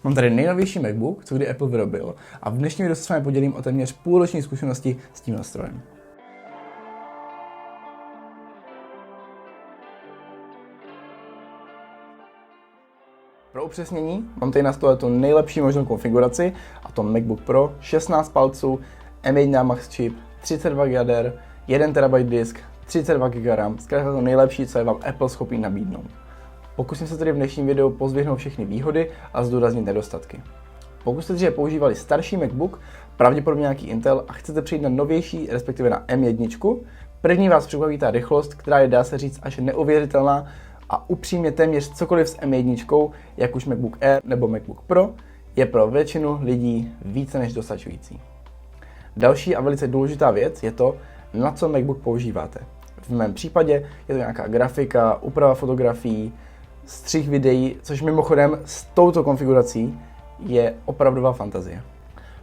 Mám tady nejnovější MacBook, co kdy Apple vyrobil, a v dnešním videu se s vámi podělím o téměř půlroční zkušenosti s tím nástrojem. Pro upřesnění mám tady na stole tu nejlepší možnou konfiguraci, a to MacBook Pro, 16 palců, M1 Max chip, 32 jader, 1 TB disk, 32 GB RAM, zkrátka to nejlepší, co je vám Apple schopný nabídnout. Pokusím se tedy v dnešním videu pozvěhnout všechny výhody a zdůraznit nedostatky. Pokud jste dříve používali starší MacBook, pravděpodobně nějaký Intel, a chcete přejít na novější, respektive na M1, první vás překvapí ta rychlost, která je, dá se říct, až neuvěřitelná, a upřímně téměř cokoliv s M1, jak už MacBook Air nebo MacBook Pro, je pro většinu lidí více než dostačující. Další a velice důležitá věc je to, na co MacBook používáte. V mém případě je to nějaká grafika, úprava fotografií, střih videí, což mimochodem s touto konfigurací je opravdová fantazie.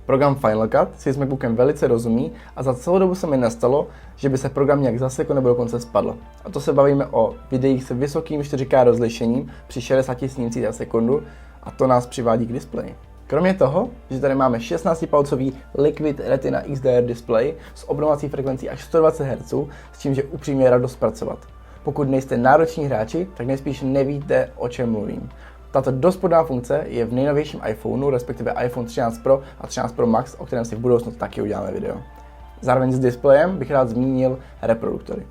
Program Final Cut si s MacBookem velice rozumí a za celou dobu se mi nestalo, že by se program nějak zasekl nebo dokonce spadl. A to se bavíme o videích s vysokým 4K rozlišením při 60 snímcích za sekundu, a to nás přivádí k displeji. Kromě toho, že tady máme 16-palcový Liquid Retina XDR display s obnovací frekvencí až 120 Hz, s čím je upřímně radost pracovat. Pokud nejste nároční hráči, tak nejspíš nevíte, o čem mluvím. Tato dost podná funkce je v nejnovějším iPhoneu, respektive iPhone 13 Pro a 13 Pro Max, o kterém si v budoucnu taky uděláme video. Zároveň s displejem bych rád zmínil reproduktory.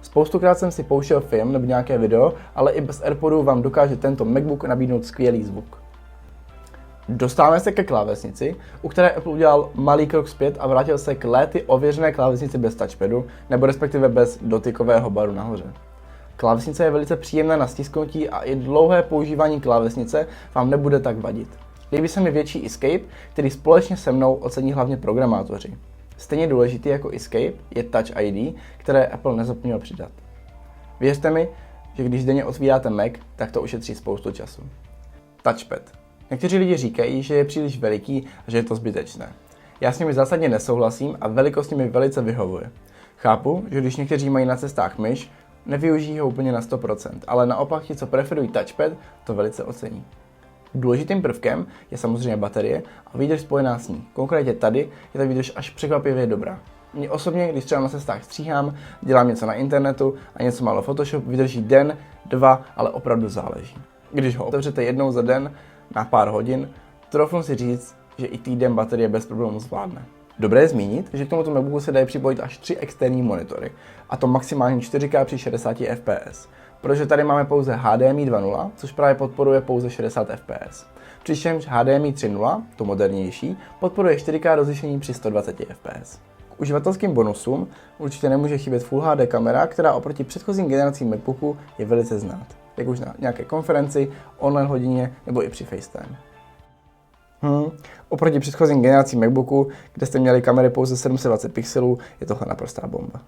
Spoustukrát jsem si pouštěl film nebo nějaké video, ale i bez AirPodu vám dokáže tento MacBook nabídnout skvělý zvuk. Dostáváme se ke klávesnici, u které Apple udělal malý krok zpět a vrátil se k léty ověřené klávesnici bez touchpadu, nebo respektive bez dotykového baru nahoře. Klávesnice je velice příjemná na stisknutí a i dlouhé používání klávesnice vám nebude tak vadit. Líbí se mi větší Escape, který společně se mnou ocení hlavně programátoři. Stejně důležitý jako Escape je Touch ID, které Apple nezapomněl přidat. Věřte mi, že když denně otvíráte Mac, tak to ušetří spoustu času. Touchpad. Někteří lidi říkají, že je příliš veliký a že je to zbytečné. Já s nimi zásadně nesouhlasím a velikostně mi velice vyhovuje. Chápu, že když někteří mají na cestách myš, nevyužijí ho úplně na 100%, ale naopak ti, co preferují touchpad, to velice ocení. Důležitým prvkem je samozřejmě baterie a výdrž spojená s ní. Konkrétně tady je ta výdrž až překvapivě dobrá. Mně osobně, když třeba na cestách stříhám, dělám něco na internetu a něco málo Photoshop, vydrží den, dva, ale opravdu záleží. Když ho otevřete jednou za den na pár hodin, troufnu si říct, že i týden baterie bez problémů zvládne. Dobré je zmínit, že k tomuto MacBooku se dají připojit až 3 externí monitory, a to maximálně 4K při 60 fps, protože tady máme pouze HDMI 2.0, což právě podporuje pouze 60 fps. Přičemž HDMI 3.0, to modernější, podporuje 4K rozlišení při 120 fps. K uživatelským bonusům určitě nemůže chybět Full HD kamera, která oproti předchozím generacím MacBooku je velice znát, jak už na nějaké konferenci, online hodině nebo i při FaceTime. Oproti předchozím generacím MacBooku, kde jste měli kamery pouze 720 pixelů, je tohle naprostá bomba.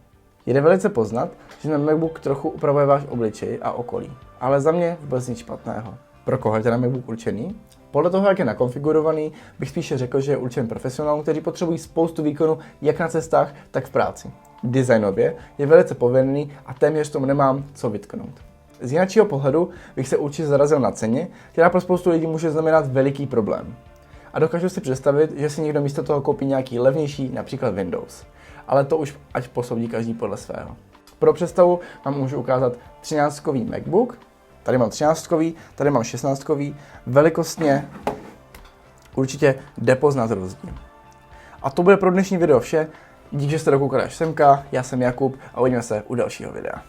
Jde velice poznat, že ten MacBook trochu upravuje váš obličej a okolí, ale za mě vůbec nic špatného. Pro koho je ten MacBook určený? Podle toho, jak je nakonfigurovaný, bych spíše řekl, že je určen profesionálům, kteří potřebují spoustu výkonu jak na cestách, tak v práci. Designově je velice povedený a téměř tomu nemám co vytknout. Z jiného pohledu bych se určitě zarazil na ceně, která pro spoustu lidí může znamenat veliký problém. A dokážu si představit, že si někdo místo toho koupí nějaký levnější, například Windows. Ale to už ať posoudí každý podle svého. Pro představu vám můžu ukázat 13kový MacBook. Tady mám 13kový, tady mám 16kový. Velikostně určitě jde poznat rozdíl. A to bude pro dnešní video vše. Díky, že jste dokoukali až semka. Já jsem Jakub a uvidíme se u dalšího videa.